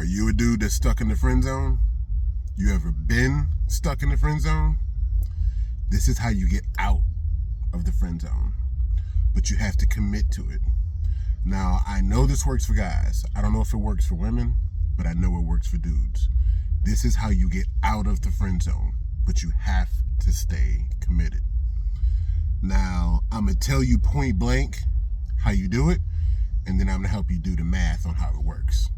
Are you a dude that's stuck in the friend zone? You ever been stuck in the friend zone? This is how you get out of the friend zone. But you have to commit to it. Now, I know this works for guys. I don't know if it works for women, but I know it works for dudes. This is how you get out of the friend zone, but you have to stay committed. Now, I'm going to tell you point blank how you do it, and then I'm going to help you do the math on how it works.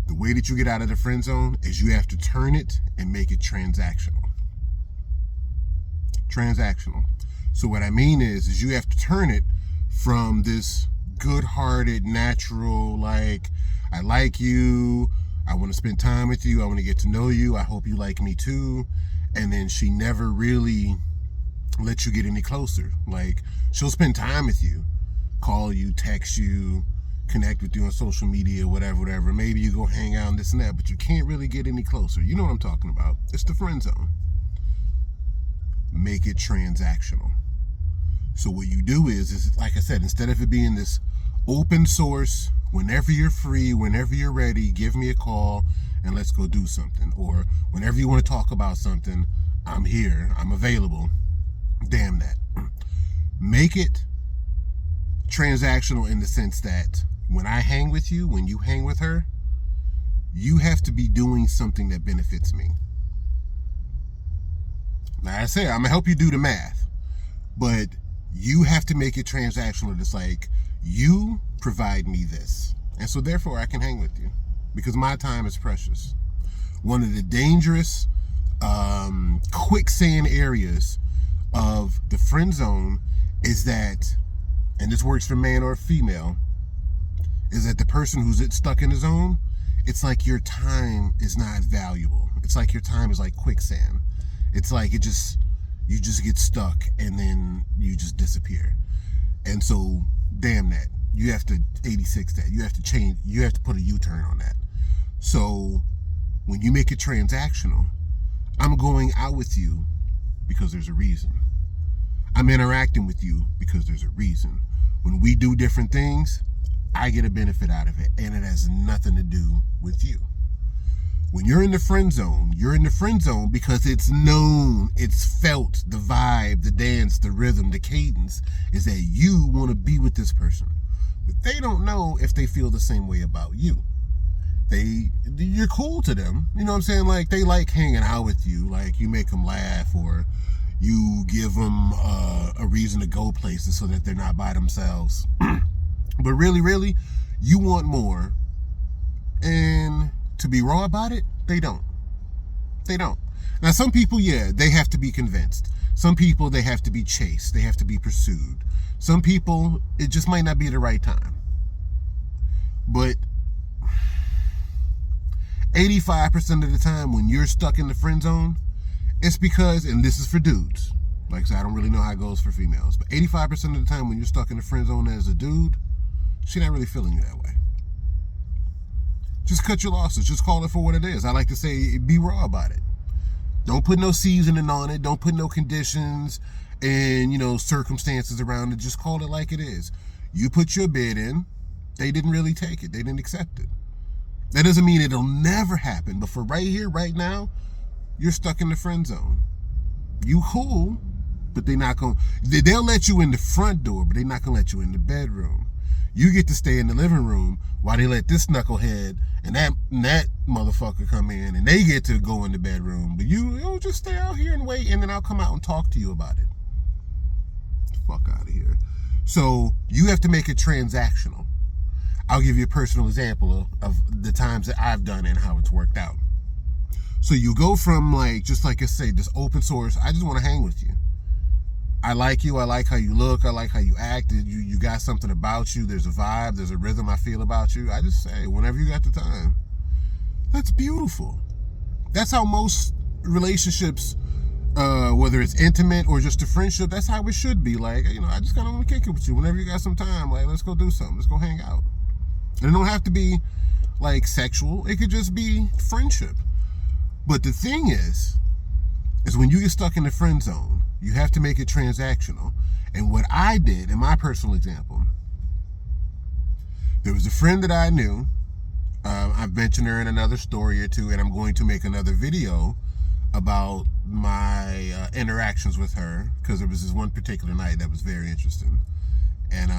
The way that you get out of the friend zone is you have to turn it and make it transactional. Transactional. So what I mean is you have to turn it from this good-hearted, natural, like, I like you, I want to spend time with you, I want to get to know you, I hope you like me too, and then she never really lets you get any closer. Like, she'll spend time with you, call you, text you, connect with you on social media, whatever. Maybe you go hang out and this and that, but you can't really get any closer. You know what I'm talking about. It's the friend zone. Make it transactional. So what you do is like I said, instead of it being this open source, whenever you're free, whenever you're ready, give me a call and let's go do something. Or whenever you want to talk about something, I'm here, I'm available. Damn that. Make it transactional in the sense that when I hang with you, when you hang with her, you have to be doing something that benefits me. Now I say, I'm going to help you do the math, but you have to make it transactional. It's like, you provide me this, and so therefore I can hang with you because my time is precious. One of the dangerous quicksand areas of the friend zone is that, and this works for man or female, is that the person who's stuck in the zone, it's like your time is not valuable. It's like your time is like quicksand. It's like you just get stuck and then you just disappear. And so, damn that. You have to 86 that. You have to change. You have to put a U-turn on that. So when you make it transactional, I'm going out with you because there's a reason. I'm interacting with you because there's a reason. When we do different things, I get a benefit out of it, and it has nothing to do with you. When you're in the friend zone, you're in the friend zone because it's known, it's felt, the vibe, the dance, the rhythm, the cadence is that you want to be with this person. But they don't know if they feel the same way about you. You're cool to them. You know what I'm saying? Like, they like hanging out with you. Like, you make them laugh, or you give them a reason to go places so that they're not by themselves. But really, you want more. And to be raw about it, they don't. Now, some people, yeah, they have to be convinced. Some people, they have to be chased. They have to be pursued. Some people, it just might not be the right time. But 85% of the time when you're stuck in the friend zone, it's because, and this is for dudes, like I said, I don't really know how it goes for females, but 85% of the time when you're stuck in the friend zone as a dude, she's not really feeling you that way. Just cut your losses. Just call it for what it is. I like to say, be raw about it. Don't put no seasoning on it. Don't put no conditions and, circumstances around it. Just call it like it is. You put your bid in. They didn't really take it. They didn't accept it. That doesn't mean it'll never happen. But for right here, right now, you're stuck in the friend zone. You cool, but they're not going to. They'll let you in the front door, but they're not going to let you in the bedroom. You get to stay in the living room while they let this knucklehead and that motherfucker come in, and they get to go in the bedroom. But you'll just stay out here and wait, and then I'll come out and talk to you about it. Fuck out of here. So you have to make it transactional. I'll give you a personal example of the times that I've done it and how it's worked out. So you go from, just like I say, this open source, I just want to hang with you. I like you. I like how you look. I like how you act. You got something about you. There's a vibe. There's a rhythm I feel about you. I just say, whenever you got the time. That's beautiful. That's how most relationships, whether it's intimate or just a friendship, that's how it should be. I just kind of want to kick it with you. Whenever you got some time, let's go do something. Let's go hang out. And it don't have to be, sexual. It could just be friendship. But the thing is when you get stuck in the friend zone, you have to make it transactional. And what I did, in my personal example, there was a friend that I knew. I've mentioned her in another story or two, and I'm going to make another video about my interactions with her, because there was this one particular night that was very interesting. And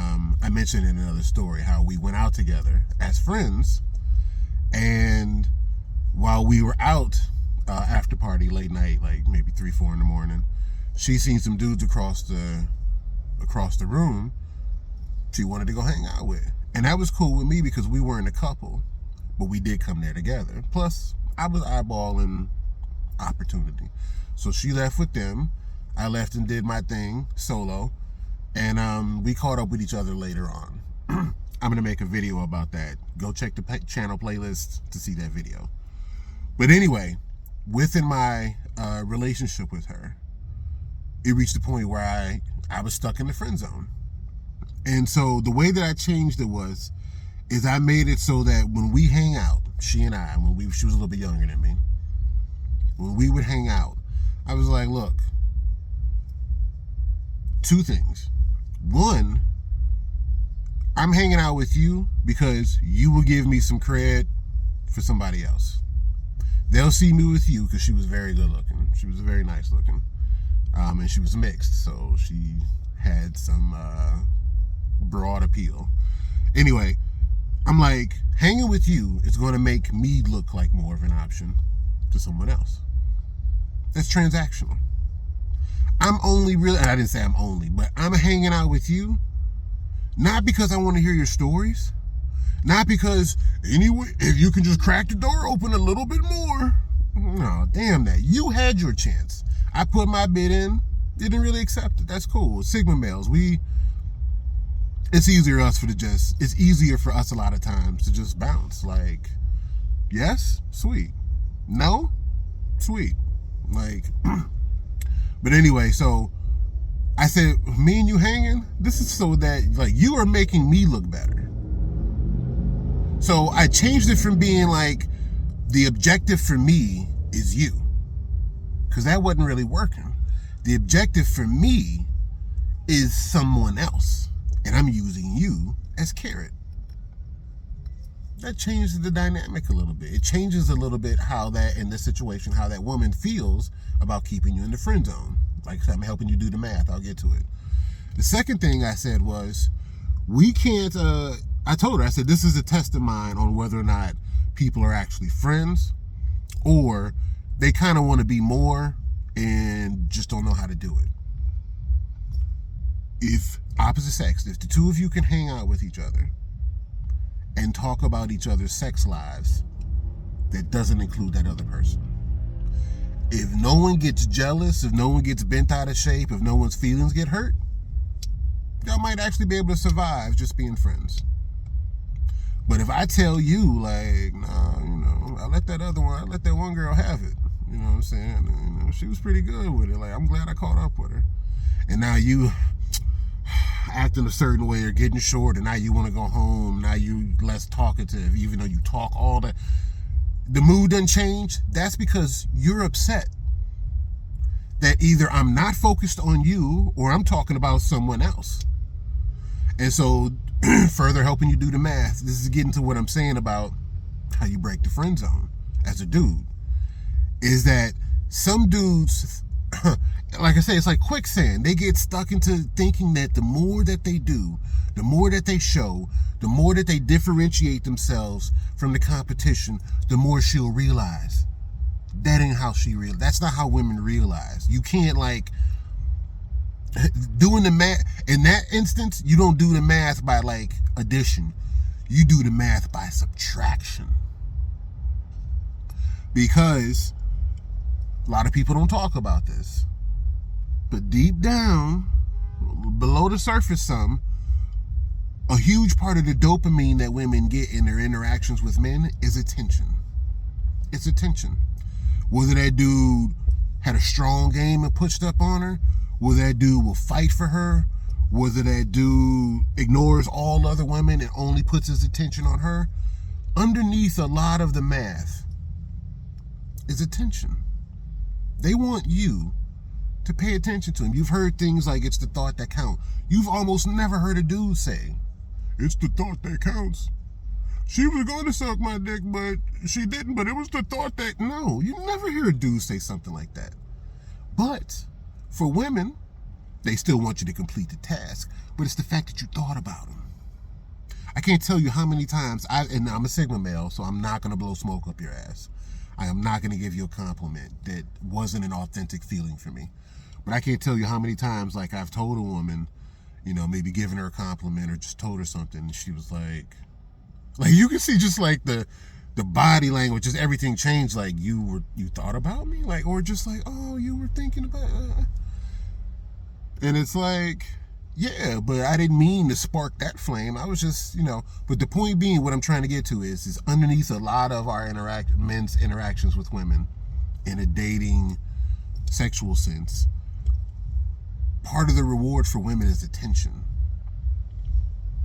I mentioned in another story how we went out together as friends, and while we were out after party late night, like maybe 3-4 in the morning, she seen some dudes across the room she wanted to go hang out with. And that was cool with me because we weren't a couple, but we did come there together. Plus, I was eyeballing opportunity. So she left with them. I left and did my thing solo. And we caught up with each other later on. I'm going to make a video about that. Go check the channel playlist to see that video. But anyway, within my relationship with her, it reached a point where I was stuck in the friend zone. And so the way that I changed it is I made it so that when we hang out, she and I, she was a little bit younger than me, when we would hang out, I was like, look, two things. One, I'm hanging out with you because you will give me some cred for somebody else. They'll see me with you because she was very good looking. She was very nice looking. And she was mixed, so she had some broad appeal. Anyway, I'm like, hanging with you is going to make me look like more of an option to someone else. That's transactional. I'm only really, and I didn't say I'm only, but I'm hanging out with you not because I want to hear your stories, not because anyway, if you can just crack the door open a little bit more. No, damn that. You had your chance. I put my bid in, didn't really accept it. That's cool. Sigma males, it's easier for us a lot of times to just bounce. Like, yes, sweet. No, sweet. Like, but anyway, so I said, me and you hanging, this is so that, like, you are making me look better. So I changed it from being like, the objective for me is you, because that wasn't really working. The objective for me is someone else, and I'm using you as carrot. That changes the dynamic a little bit. It changes a little bit how that, in this situation, how that woman feels about keeping you in the friend zone. Like I said, I'm helping you do the math. I'll get to it. The second thing I said was, we can't, I told her, I said, this is a test of mine on whether or not people are actually friends, or they kind of want to be more and just don't know how to do it. If opposite sex, if the two of you can hang out with each other and talk about each other's sex lives, that doesn't include that other person. If no one gets jealous, if no one gets bent out of shape, if no one's feelings get hurt, y'all might actually be able to survive just being friends. But if I tell you, like, nah, I let that one girl have it. You know what I'm saying? She was pretty good with it. Like, I'm glad I caught up with her. And now you acting a certain way or getting short, and now you want to go home. Now you less talkative, even though you talk all that. The mood doesn't change. That's because you're upset that either I'm not focused on you or I'm talking about someone else. And so, further helping you do the math, this is getting to what I'm saying about how you break the friend zone as a dude, is that some dudes, like I say, it's like quicksand. They get stuck into thinking that the more that they do, the more that they show, the more that they differentiate themselves from the competition, the more she'll realize. That ain't how she realizes. That's not how women realize. You can't, like, doing the math. In that instance, you don't do the math by, like, addition. You do the math by subtraction. Because a lot of people don't talk about this. But deep down, below the surface some, a huge part of the dopamine that women get in their interactions with men is attention. It's attention. Whether that dude had a strong game and pushed up on her, whether that dude will fight for her, whether that dude ignores all other women and only puts his attention on her, underneath a lot of the math is attention. They want you to pay attention to them. You've heard things like, it's the thought that counts. You've almost never heard a dude say, it's the thought that counts. she was going to suck my dick, but she didn't. But it was the thought that, no, you never hear a dude say something like that. But for women, they still want you to complete the task. But it's the fact that you thought about them. I can't tell you how many times, and I'm a Sigma male, so I'm not going to blow smoke up your ass. I am not going to give you a compliment that wasn't an authentic feeling for me. But I can't tell you how many times, like, I've told a woman, maybe giving her a compliment or just told her something, and she was like you can see just like the body language, just everything changed. Like, you thought about me, like, or just like, oh, you were thinking about, and it's like, yeah, but I didn't mean to spark that flame. I was just, but the point being, what I'm trying to get to is underneath a lot of our men's interactions with women in a dating sexual sense, part of the reward for women is attention.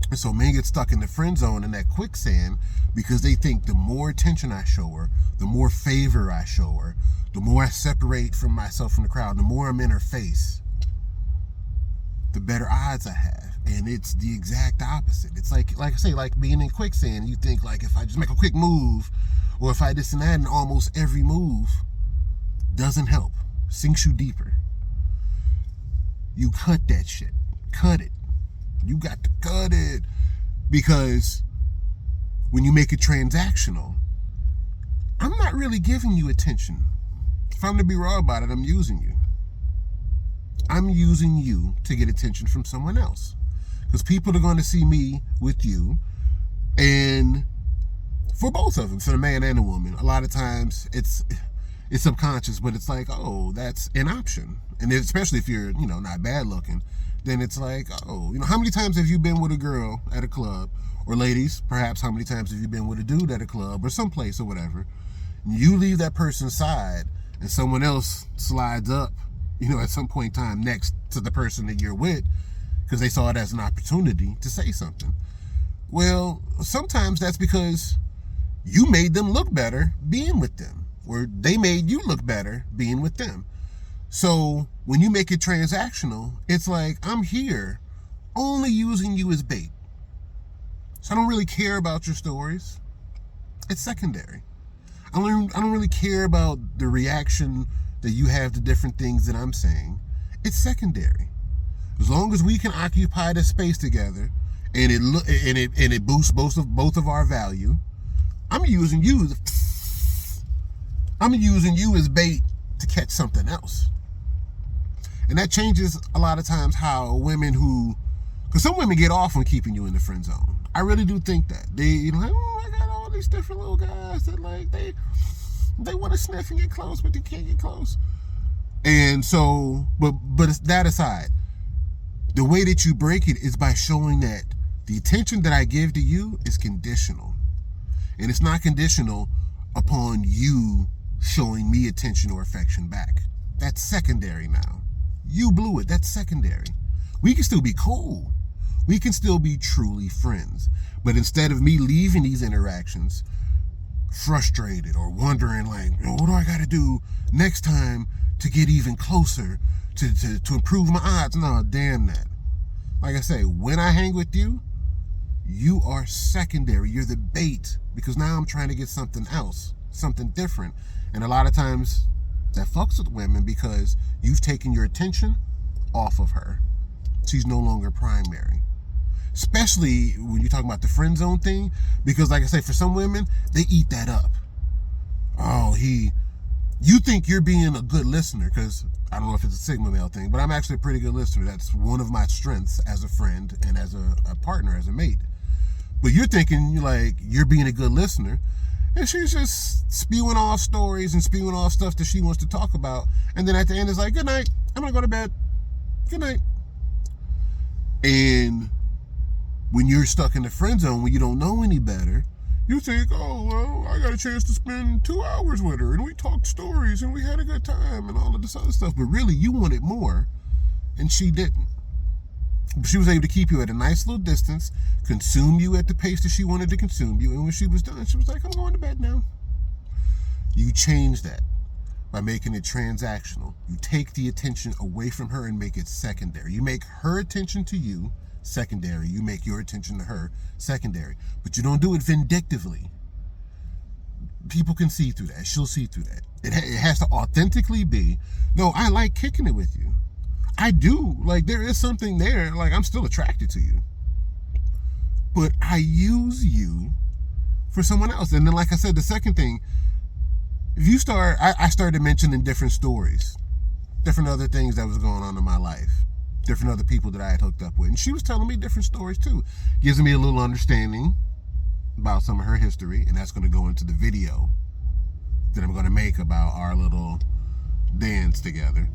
And so men get stuck in the friend zone and that quicksand because they think the more attention I show her, the more favor I show her, the more I separate from myself from the crowd, the more I'm in her face, the better odds I have. And it's the exact opposite. It's like I say, like being in quicksand. You think, like, if I just make a quick move, or if I this and that, and almost every move doesn't help, sinks you deeper. You cut that shit. Cut it. You got to cut it. Because when you make it transactional, I'm not really giving you attention. If I'm to be raw about it, I'm using you. I'm using you to get attention from someone else. Because people are going to see me with you. And for both of them, for the man and the woman, a lot of times it's subconscious, but it's like, oh, that's an option. And especially if you're, not bad looking, then it's like, oh, how many times have you been with a girl at a club? Or ladies, perhaps, how many times have you been with a dude at a club or someplace or whatever? You leave that person's side and someone else slides up, at some point in time next to the person that you're with because they saw it as an opportunity to say something. Well, sometimes that's because you made them look better being with them, or they made you look better being with them. So when you make it transactional, it's like, I'm here only using you as bait. So I don't really care about your stories. It's secondary. I don't really care about the reaction that you have to different things that I'm saying. It's secondary. As long as we can occupy the space together, and it boosts both of our value, I'm using you as bait to catch something else. And that changes a lot of times how women because some women get off on keeping you in the friend zone. I really do think that. They, oh, I got all these different little guys that, like, they want to sniff and get close, but they can't get close. And so, but that aside, the way that you break it is by showing that the attention that I give to you is conditional. And it's not conditional upon you showing me attention or affection back. That's secondary now. You blew it. That's secondary. We can still be cool. We can still be truly friends. But instead of me leaving these interactions frustrated or wondering, like, what do I got to do next time to get even closer, to improve my odds? No, damn that. Like I say, when I hang with you, you are secondary. You're the bait, because now I'm trying to get something else, something different. And a lot of times that fucks with women because you've taken your attention off of her. She's no longer primary. Especially when you talk about the friend zone thing, because like I say, for some women, they eat that up. Oh, you think you're being a good listener, because I don't know if it's a Sigma male thing, but I'm actually a pretty good listener. That's one of my strengths as a friend and as a partner, as a mate. But you're thinking, like, you're being a good listener, and she's just spewing off stories and spewing off stuff that she wants to talk about. And then at the end, it's like, good night, I'm going to go to bed. Good night. And when you're stuck in the friend zone, when you don't know any better, you think, oh, well, I got a chance to spend 2 hours with her, and we talked stories, and we had a good time, and all of this other stuff. But really, you wanted more, and she didn't. She was able to keep you at a nice little distance, consume you at the pace that she wanted to consume you, and when she was done, she was like, I'm going to bed now. You change that by making it transactional. You take the attention away from her and make it secondary. You make her attention to you secondary. You make your attention to her secondary. But you don't do it vindictively. People can see through that. She'll see through that. It has to authentically be, no, I like kicking it with you. I do. Like, there is something there. Like, I'm still attracted to you. But I use you for someone else. And then, like I said, the second thing, if you start, I started mentioning different stories, different other things that was going on in my life, different other people that I had hooked up with. And she was telling me different stories too. Gives me a little understanding about some of her history. And that's going to go into the video that I'm going to make about our little dance together.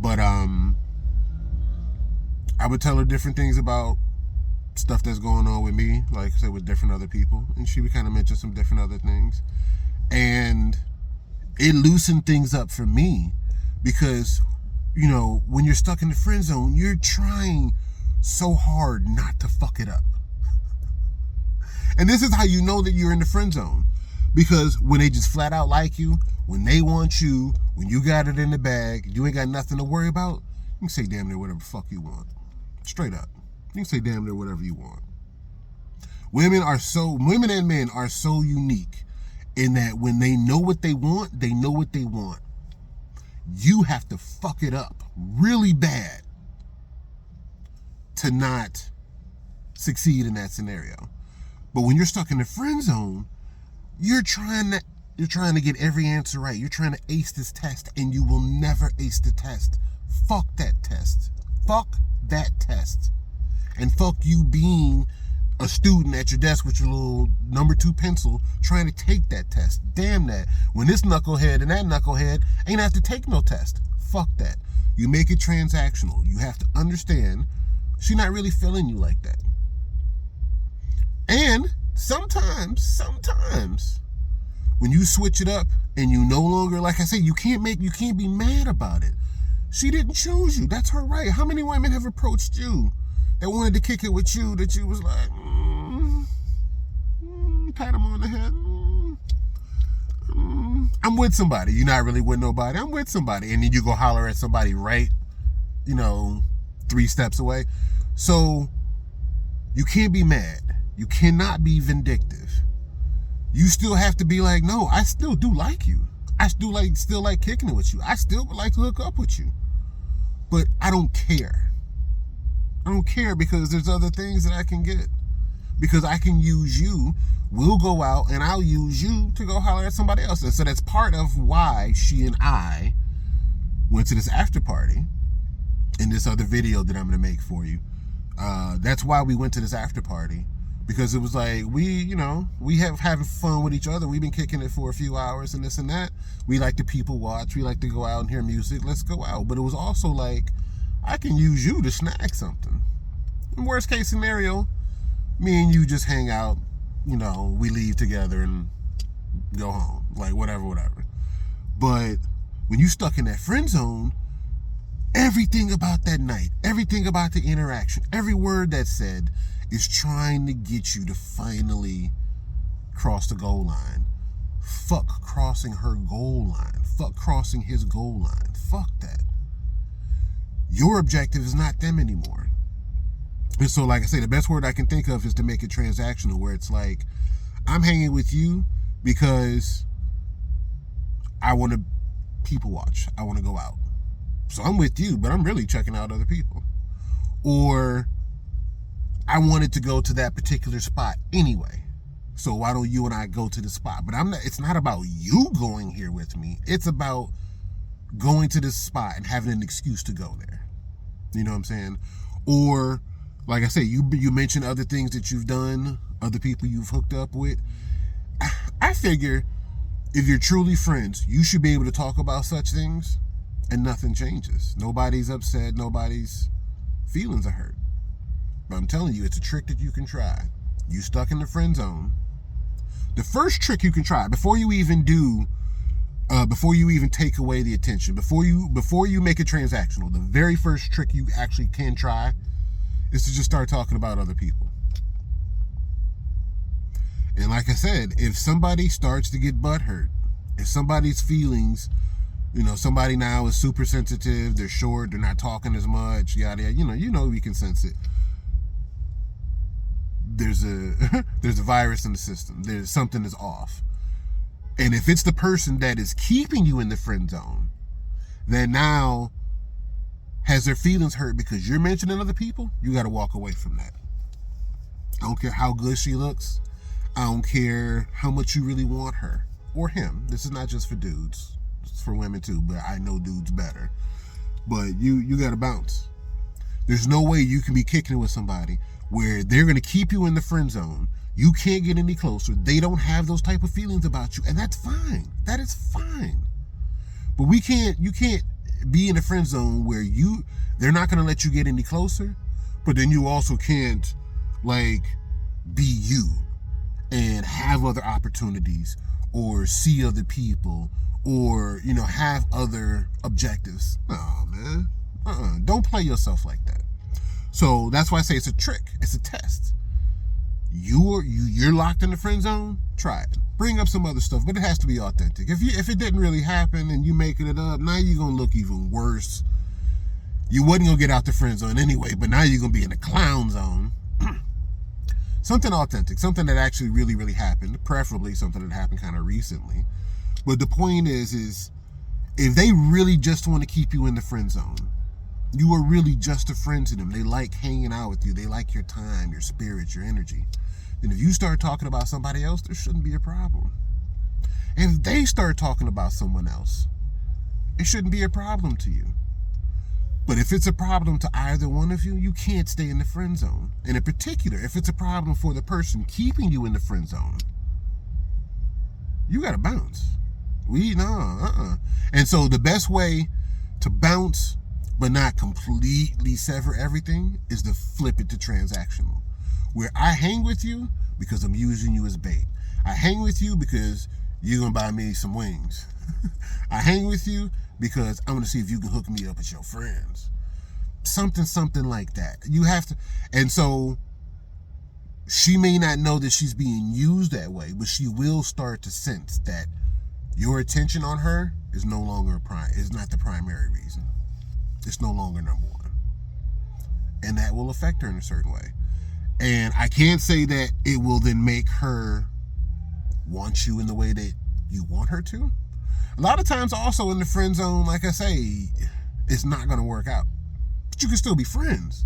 But I would tell her different things about stuff that's going on with me, like I said, with different other people. And she would kind of mention some different other things. And it loosened things up for me because, you know, when you're stuck in the friend zone, you're trying so hard not to fuck it up. And this is how you know that you're in the friend zone. Because when they just flat out like you, when they want you, when you got it in the bag, you ain't got nothing to worry about, you can say damn near whatever the fuck you want. Straight up. You can say damn near whatever you want. Women and men are so unique in that when they know what they want, they know what they want. You have to fuck it up really bad to not succeed in that scenario. But when you're stuck in the friend zone, you're trying to get every answer right. You're trying to ace this test, and you will never ace the test. Fuck that test. Fuck that test. And fuck you being a student at your desk with your little number 2 pencil trying to take that test. Damn that. When this knucklehead and that knucklehead ain't have to take no test. Fuck that. You make it transactional. You have to understand she's not really feeling you like that. And sometimes, when you switch it up and you no longer, like I said, you can't be mad about it. She didn't choose you. That's her right. How many women have approached you that wanted to kick it with you that you was like, pat them on the head. I'm with somebody. You're not really with nobody. I'm with somebody. And then you go holler at somebody right, 3 steps away. So you can't be mad. You cannot be vindictive. You still have to be like, no, I still do like you. I still like kicking it with you. I still would like to hook up with you. But I don't care. I don't care because there's other things that I can get. Because I can use you. We'll go out and I'll use you to go holler at somebody else. And so that's part of why she and I went to this after party in this other video that I'm going to make for you. That's why we went to this after party. Because it was like, we have having fun with each other. We've been kicking it for a few hours and this and that. We like to people watch. We like to go out and hear music. Let's go out. But it was also like, I can use you to snag something. In worst case scenario, me and you just hang out. We leave together and go home. Like, whatever. But when you stuck in that friend zone, everything about that night, everything about the interaction, every word that's said is trying to get you to finally cross the goal line. Fuck crossing her goal line. Fuck crossing his goal line. Fuck that. Your objective is not them anymore. And so, like I say, the best word I can think of is to make it transactional, where it's like, I'm hanging with you because I want to people watch. I want to go out. So I'm with you, but I'm really checking out other people. Or I wanted to go to that particular spot anyway. So why don't you and I go to the spot? But it's not about you going here with me. It's about going to this spot and having an excuse to go there. You know what I'm saying? Or, like I say, you mentioned other things that you've done, other people you've hooked up with. I figure if you're truly friends, you should be able to talk about such things and nothing changes. Nobody's upset. Nobody's feelings are hurt. But I'm telling you, it's a trick that you can try. You stuck in the friend zone. The first trick you can try before you even take away the attention, before you make it transactional, the very first trick you actually can try is to just start talking about other people. And like I said, if somebody starts to get butthurt, if somebody's feelings, somebody now is super sensitive, they're short, they're not talking as much, yada yada, you can sense it. there's a there's a virus in the system. There's something is off. And if it's the person that is keeping you in the friend zone, that now has their feelings hurt because you're mentioning other people, you got to walk away from that. I don't care how good she looks. I don't care how much you really want her or him. This is not just for dudes. It's for women too, but I know dudes better. But you got to bounce. There's no way you can be kicking it with somebody where they're going to keep you in the friend zone. You can't get any closer. They don't have those type of feelings about you. And that's fine. That is fine. But you can't be in a friend zone where they're not going to let you get any closer, but then you also can't like be you and have other opportunities or see other people or, have other objectives. No, man. Don't play yourself like that. So that's why I say it's a trick. It's a test. You're locked in the friend zone. Try it. Bring up some other stuff, but it has to be authentic. If it didn't really happen and you making it up, now you're gonna look even worse. You wasn't gonna get out the friend zone anyway, but now you're gonna be in the clown zone. Something authentic, something that actually really, really happened. Preferably something that happened kind of recently. But the point is if they really just want to keep you in the friend zone, you are really just a friend to them. They like hanging out with you. They like your time, your spirit, your energy. And if you start talking about somebody else, there shouldn't be a problem. If they start talking about someone else, it shouldn't be a problem to you. But if it's a problem to either one of you, you can't stay in the friend zone. And in particular, if it's a problem for the person keeping you in the friend zone, you got to bounce. And so the best way to bounce but not completely sever everything is to flip it to transactional, where I hang with you because I'm using you as bait. I hang with you because you're going to buy me some wings. I hang with you because I'm going to see if you can hook me up with your friends. Something like that. You have to. And so she may not know that she's being used that way, but she will start to sense that your attention on her is no longer is not the primary reason. It's no longer number one. And that will affect her in a certain way. And I can't say that it will then make her want you in the way that you want her to. A lot of times also in the friend zone, like I say, it's not going to work out. But you can still be friends.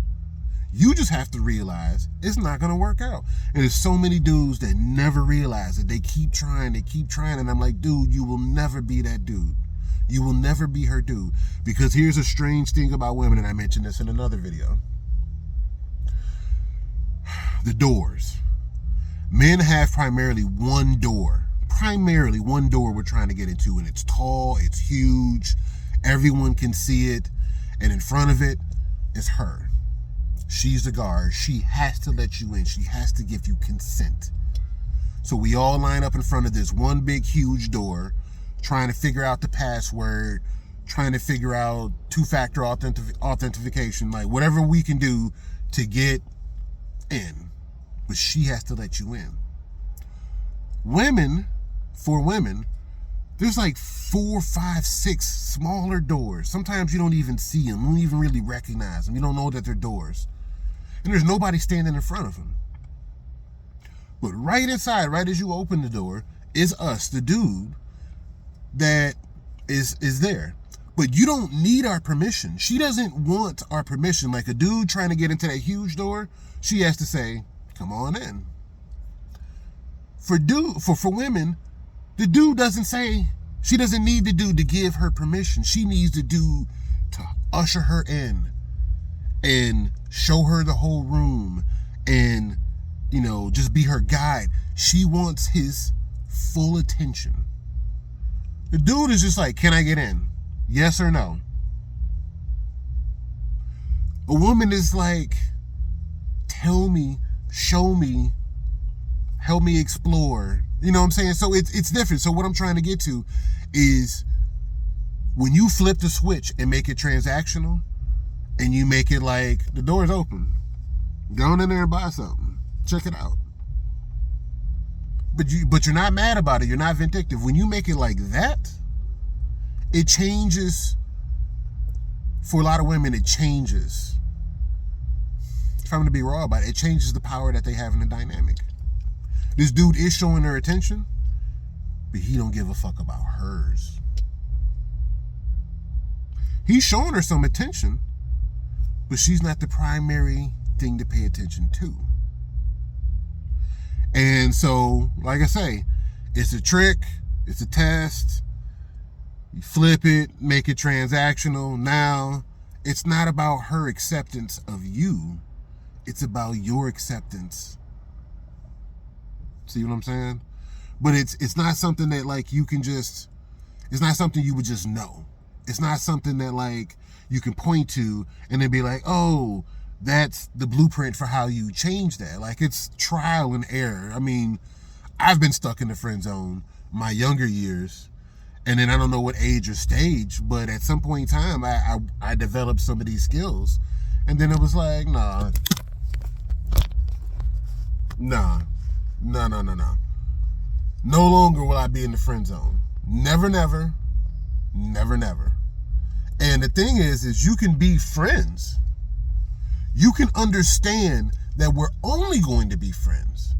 You just have to realize it's not going to work out. And there's so many dudes that never realize it. They keep trying. And I'm like, dude, you will never be that dude. You will never be her dude. Because here's a strange thing about women, and I mentioned this in another video. The doors. Men have primarily one door. Primarily one door we're trying to get into, and it's tall, it's huge, everyone can see it, and in front of it is her. She's the guard. She has to let you in. She has to give you consent. So we all line up in front of this one big huge door, trying to figure out the password, trying to figure out two-factor authentication, like whatever we can do to get in. But she has to let you in. For women, there's like 4, 5, 6 smaller doors. Sometimes you don't even see them. You don't even really recognize them. You don't know that they're doors. And there's nobody standing in front of them. But right inside, right as you open the door, is us, the dude, that is there. But you don't need our permission. She doesn't want our permission. Like a dude trying to get into that huge door, she has to say, come on in. For women, the dude doesn't say, she doesn't need the dude to give her permission. She needs the dude to usher her in and show her the whole room and, just be her guide. She wants his full attention. The dude is just like, can I get in? Yes or no? A woman is like, tell me, show me, help me explore. You know what I'm saying? So it's different. So what I'm trying to get to is when you flip the switch and make it transactional and you make it like the door's open, go in there and buy something. Check it out. But you're not mad about it. You're not vindictive. When you make it like that, it changes. For a lot of women, it changes if I'm going to be raw about it, it changes the power that they have in the dynamic. This dude is showing her attention, but he don't give a fuck about hers. He's showing her some attention, but she's not the primary thing to pay attention to. And so, like I say, it's a trick, it's a test. You flip it, make it transactional. Now, it's not about her acceptance of you. It's about your acceptance. See what I'm saying? But it's not something that like you can just, it's not something you would just know. It's not something that like you can point to and then be like, oh, that's the blueprint for how you change that. Like, it's trial and error. I mean, I've been stuck in the friend zone my younger years, and then I don't know what age or stage, but at some point in time, I developed some of these skills, and then it was like, nah. No longer will I be in the friend zone. Never. And the thing is you can be friends. You can understand that we're only going to be friends.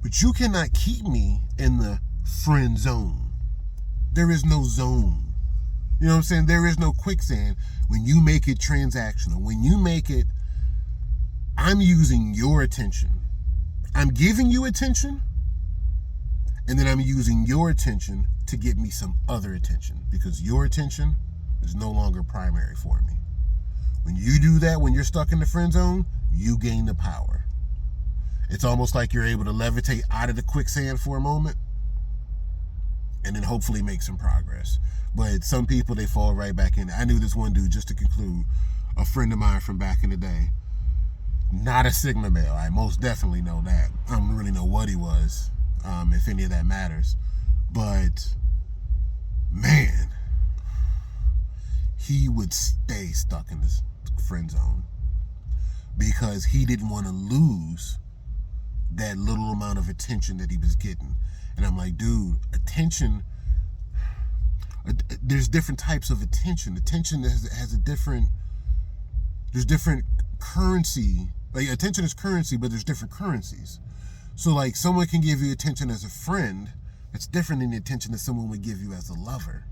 But you cannot keep me in the friend zone. There is no zone. You know what I'm saying? There is no quicksand when you make it transactional. When you make it, I'm using your attention. I'm giving you attention, and then I'm using your attention to get me some other attention, because your attention is no longer primary for me. When you do that, when you're stuck in the friend zone, you gain the power. It's almost like you're able to levitate out of the quicksand for a moment and then hopefully make some progress. But some people, they fall right back in. I knew this one dude, just to conclude, a friend of mine from back in the day. Not a Sigma male. I most definitely know that. I don't really know what he was, if any of that matters. But, man, he would stay stuck in this friend zone because he didn't want to lose that little amount of attention that he was getting. And I'm like, dude, attention, there's different types of attention. Attention has a different, there's different currency. Like, attention is currency, but there's different currencies. So like, someone can give you attention as a friend. That's different than the attention that someone would give you as a lover.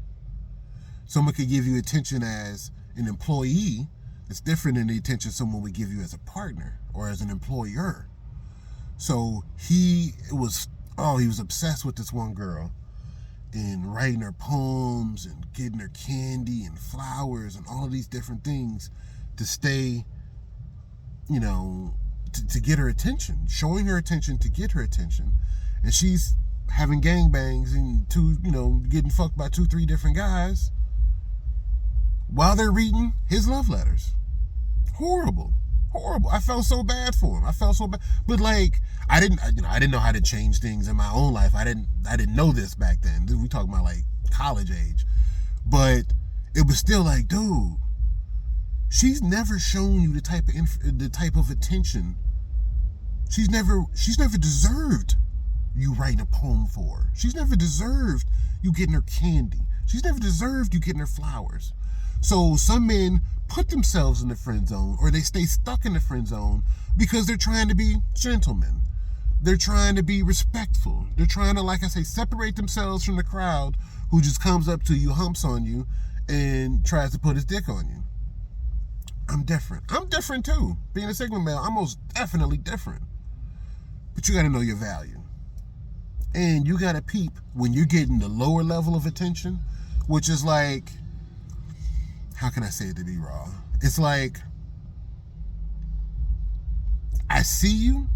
Someone could give you attention as an employee. It's different than the attention someone would give you as a partner or as an employer. So he was obsessed with this one girl and writing her poems and getting her candy and flowers and all of these different things to stay, you know, to get her attention, showing her attention to get her attention. And she's having gangbangs and getting fucked by 2-3 different guys while they're reading his love letters. Horrible. I felt so bad for him. I felt so bad. But like, I didn't know how to change things in my own life. I didn't know this back then. We talking about like college age. But it was still like, dude, she's never shown you the type of attention. She's never deserved you writing a poem for her. She's never deserved you getting her candy. She's never deserved you getting her flowers. So some men put themselves in the friend zone, or they stay stuck in the friend zone because they're trying to be gentlemen. They're trying to be respectful. They're trying to, like I say, separate themselves from the crowd who just comes up to you, humps on you, and tries to put his dick on you. I'm different. I'm different too. Being a Sigma male, I'm most definitely different. But you got to know your value. And you got to peep when you're getting the lower level of attention, which is like, how can I say it to be raw? It's like, I see you,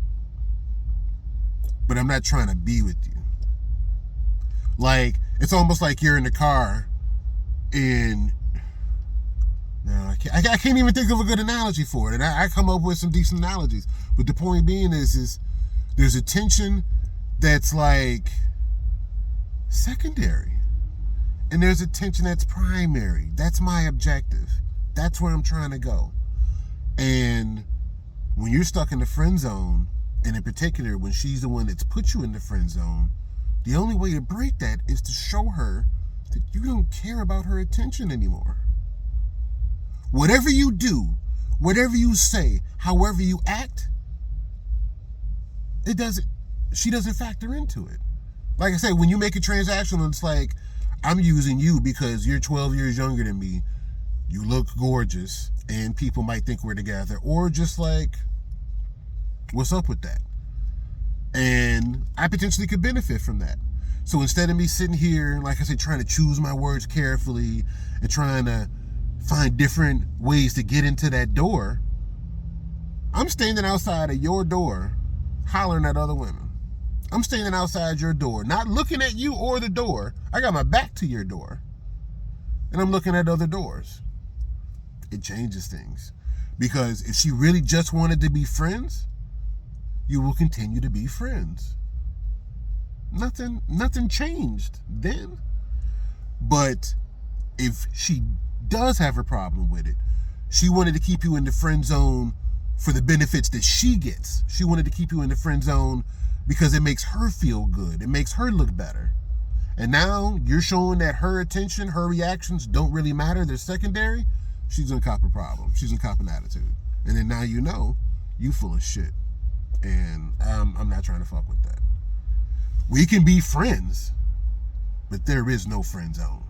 but I'm not trying to be with you. Like, it's almost like you're in the car and I can't even think of a good analogy for it. And I come up with some decent analogies. But the point being is there's attention that's like secondary. And there's attention that's primary. That's my objective. That's where I'm trying to go. And when you're stuck in the friend zone, and in particular, when she's the one that's put you in the friend zone, the only way to break that is to show her that you don't care about her attention anymore. Whatever you do, whatever you say, however you act, she doesn't factor into it. Like I said, when you make it transactional, it's like, I'm using you because you're 12 years younger than me. You look gorgeous and people might think we're together. Or just like, what's up with that? And I potentially could benefit from that. So instead of me sitting here, like I said, trying to choose my words carefully and trying to find different ways to get into that door, I'm standing outside of your door hollering at other women. I'm standing outside your door, not looking at you or the door. I got my back to your door. And I'm looking at other doors. It changes things. Because if she really just wanted to be friends, you will continue to be friends. Nothing changed then. But if she does have a problem with it, she wanted to keep you in the friend zone for the benefits that she gets. She wanted to keep you in the friend zone because it makes her feel good. It makes her look better. And now you're showing that her attention, her reactions don't really matter. They're secondary. She's gonna cop a problem. She's gonna cop an attitude. And then now you know you full of shit. And I'm not trying to fuck with that. We can be friends, but there is no friend zone.